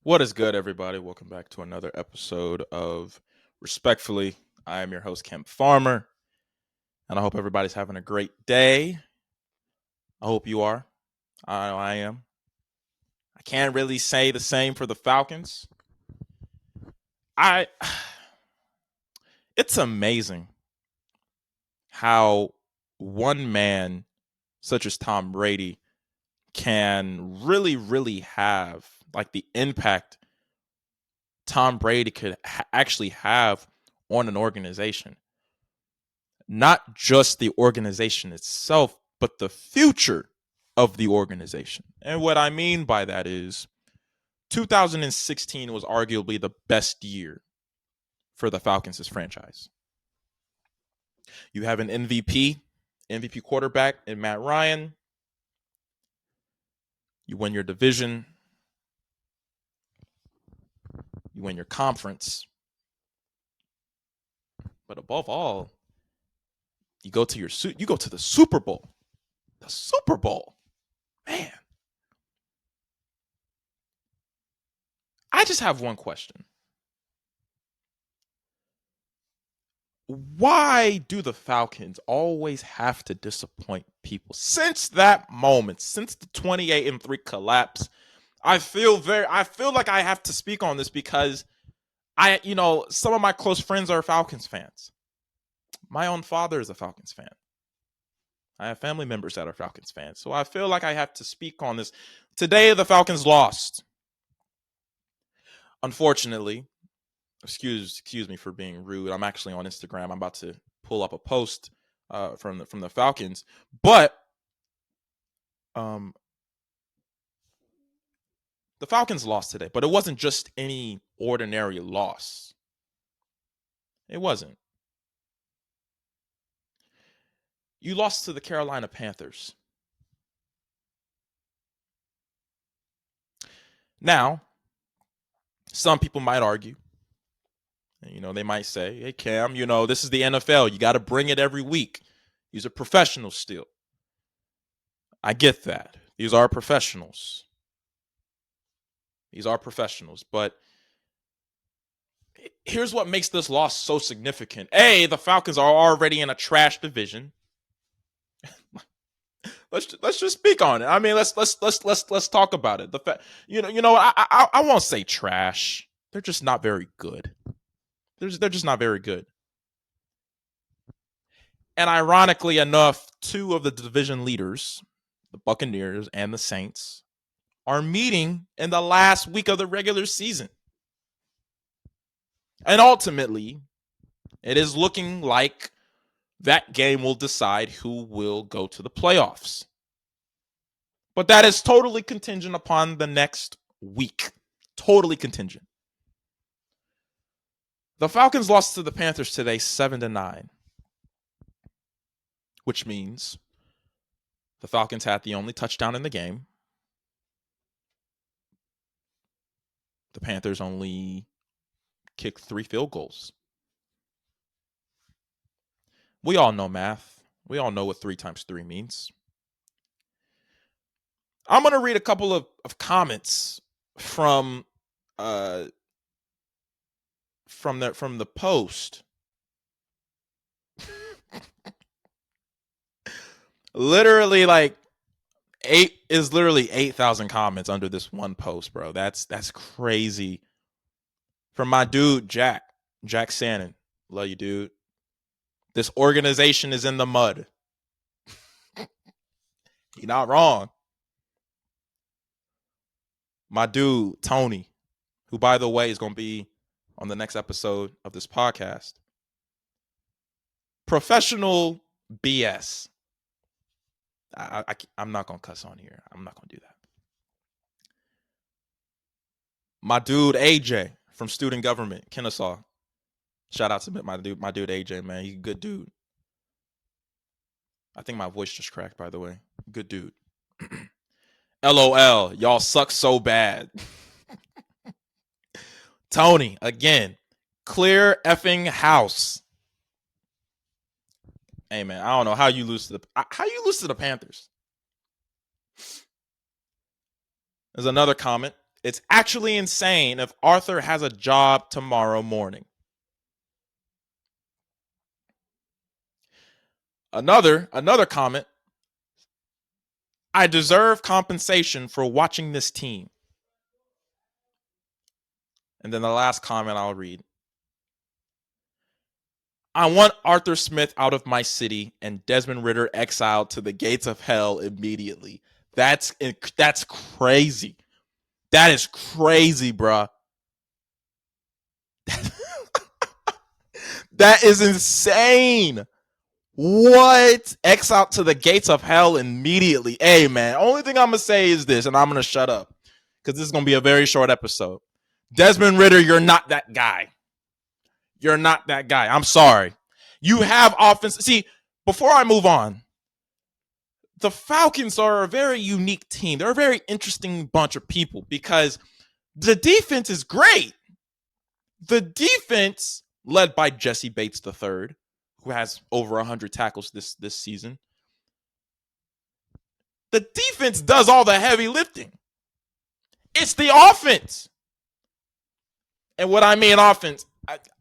What is good, everybody? Welcome back to another episode of Respectfully. I am your host, Kemp Farmer, and I hope everybody's having a great day. I hope you are. I know I am. I can't really say the same for the Falcons. I it's amazing how one man such as Tom Brady can really have like the impact Tom Brady could actually have on an organization. Not just the organization itself, but the future of the organization. And what I mean by that is 2016 was arguably the best year for the Falcons' franchise. You have an MVP quarterback in Matt Ryan. You win your division. You win your conference. But above all, you go to the Super Bowl. The Super Bowl. Man. I just have one question. Why do the Falcons always have to disappoint people? Since that moment, since the 28-3 collapse, I feel like I have to speak on this because some of my close friends are Falcons fans. My own father is a Falcons fan. I have family members that are Falcons fans. So I feel like I have to speak on this. Today the Falcons lost. Unfortunately, excuse me for being rude. I'm actually on Instagram. I'm about to pull up a post from the Falcons, but um, the Falcons lost today. But it wasn't just any ordinary loss. It wasn't. You lost to the Carolina Panthers. Now, some people might argue. They might say, "Hey Cam, this is the NFL. You got to bring it every week. These are professionals still." I get that. These are professionals. But here's what makes this loss so significant. A, the Falcons are already in a trash division. let's just speak on it. I mean, let's talk about it. I won't say trash. They're just not very good. They're just not very good. And ironically enough, two of the division leaders, the Buccaneers and the Saints, are meeting in the last week of the regular season. And ultimately, it is looking like that game will decide who will go to the playoffs. But that is totally contingent upon the next week. Totally contingent. The Falcons lost to the Panthers today 7-9, which means the Falcons had the only touchdown in the game. The Panthers only kicked 3 field goals. We all know math. We all know what 3 times 3 means. I'm going to read a couple of comments from the post. Literally like 8,000 comments under this one post, bro. That's crazy. From my dude Jack Sannon. Love you, dude. This organization is in the mud. You're not wrong. My dude Tony, who by the way is going to be on the next episode of this podcast. Professional BS. I'm not going to cuss on here. I'm not going to do that. My dude AJ from Student Government, Kennesaw. Shout out to my dude AJ, man. He's a good dude. I think my voice just cracked, by the way. Good dude. LOL. Y'all suck so bad. Tony, again, clear effing house. Hey man, I don't know how you lose to the Panthers. There's another comment. It's actually insane if Arthur has a job tomorrow morning. Another comment. I deserve compensation for watching this team. And then the last comment I'll read. I want Arthur Smith out of my city and Desmond Ridder exiled to the gates of hell immediately. That's crazy. That is crazy, bruh. That is insane. What? Exiled to the gates of hell immediately. Hey, man, only thing I'm going to say is this, and I'm going to shut up because this is going to be a very short episode. Desmond Ridder, you're not that guy. You're not that guy. I'm sorry. You have offense. See, before I move on, the Falcons are a very unique team. They're a very interesting bunch of people because the defense is great. The defense, led by Jesse Bates III, who has over 100 tackles this season. The defense does all the heavy lifting. It's the offense. And what I mean offense,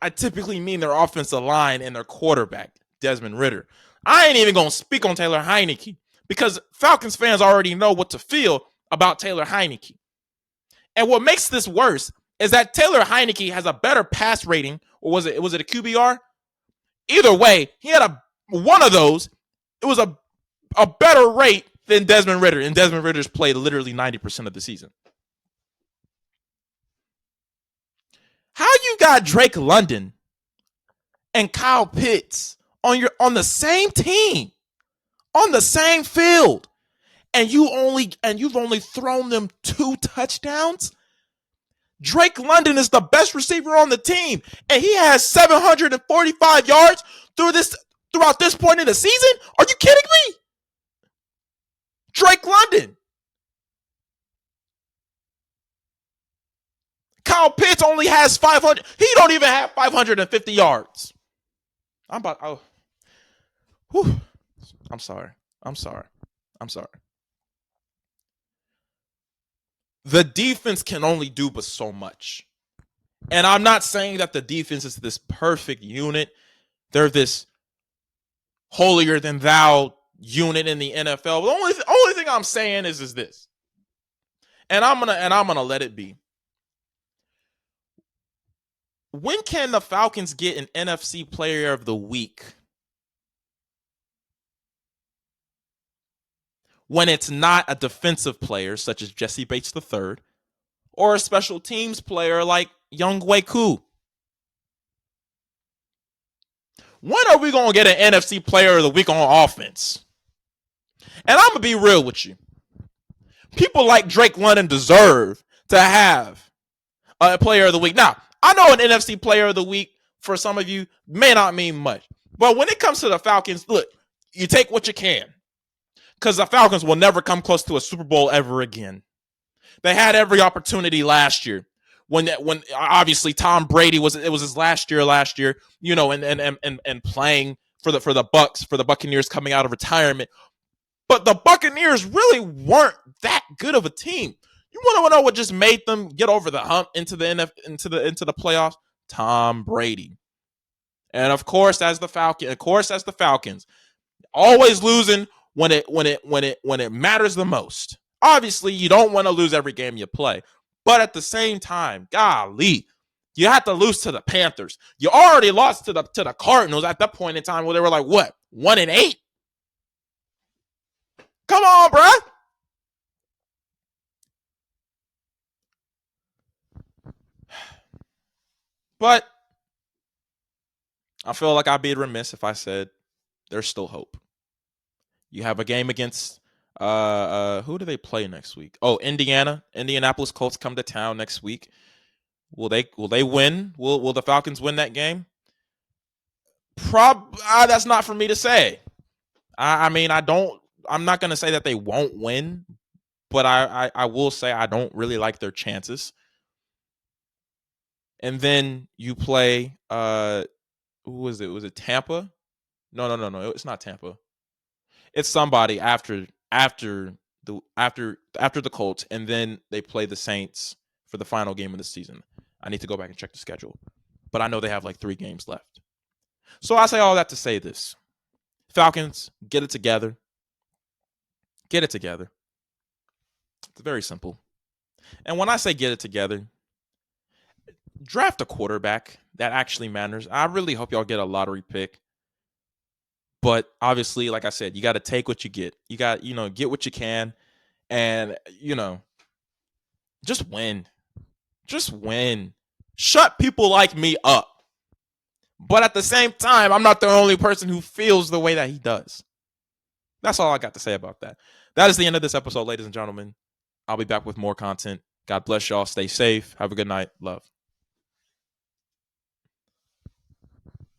I typically mean their offensive line and their quarterback, Desmond Ridder. I ain't even going to speak on Taylor Heinicke because Falcons fans already know what to feel about Taylor Heinicke. And what makes this worse is that Taylor Heinicke has a better pass rating, or was it a QBR? Either way, he had one of those. It was a better rate than Desmond Ridder, and Desmond Ridder's played literally 90% of the season. How you got Drake London and Kyle Pitts on the same team, on the same field, and you've only thrown them 2 touchdowns? Drake London is the best receiver on the team, and he has 745 yards throughout this point in the season? Are you kidding me? Drake London. Kyle Pitts only has 500. He don't even have 550 yards. I'm sorry. The defense can only do but so much. And I'm not saying that the defense is this perfect unit. They're this holier than thou unit in the NFL. The only thing I'm saying is this. And I'm gonna let it be. When can the Falcons get an NFC Player of the Week? When it's not a defensive player such as Jesse Bates III or a special teams player like Younghoe Koo. When are we going to get an NFC Player of the Week on offense? And I'm going to be real with you. People like Drake London deserve to have a Player of the Week. Now, I know an NFC Player of the Week for some of you may not mean much. But when it comes to the Falcons, look, you take what you can. Because the Falcons will never come close to a Super Bowl ever again. They had every opportunity last year. When obviously Tom Brady was his last year, you know, and playing for the Buccaneers coming out of retirement. But the Buccaneers really weren't that good of a team. You want to know what just made them get over the hump into the playoffs? Tom Brady. And of course, as the Falcons, always losing when it matters the most. Obviously, you don't want to lose every game you play. But at the same time, golly, you had to lose to the Panthers. You already lost to the Cardinals at that point in time where they were like, what, 1-8? Come on, bruh. But I feel like I'd be remiss if I said there's still hope. You have a game against who do they play next week? Oh, Indiana. Indianapolis Colts come to town next week. Will they win? Will the Falcons win that game? That's not for me to say. I'm not going to say that they won't win, but I will say I don't really like their chances. And then you play who was it? Was it Tampa? No. It's not Tampa. It's somebody after the Colts, and then they play the Saints, for the final game of the season. I need to go back and check the schedule. But I know they have like 3 games left. So I say all that to say this. Falcons, get it together. Get it together. It's very simple. And when I say get it together, draft a quarterback. That actually matters. I really hope y'all get a lottery pick. But obviously, like I said, you got to take what you get. You got, get what you can. And, just win. Just win. Shut people like me up. But at the same time, I'm not the only person who feels the way that he does. That's all I got to say about that. That is the end of this episode, ladies and gentlemen. I'll be back with more content. God bless y'all. Stay safe. Have a good night. Love.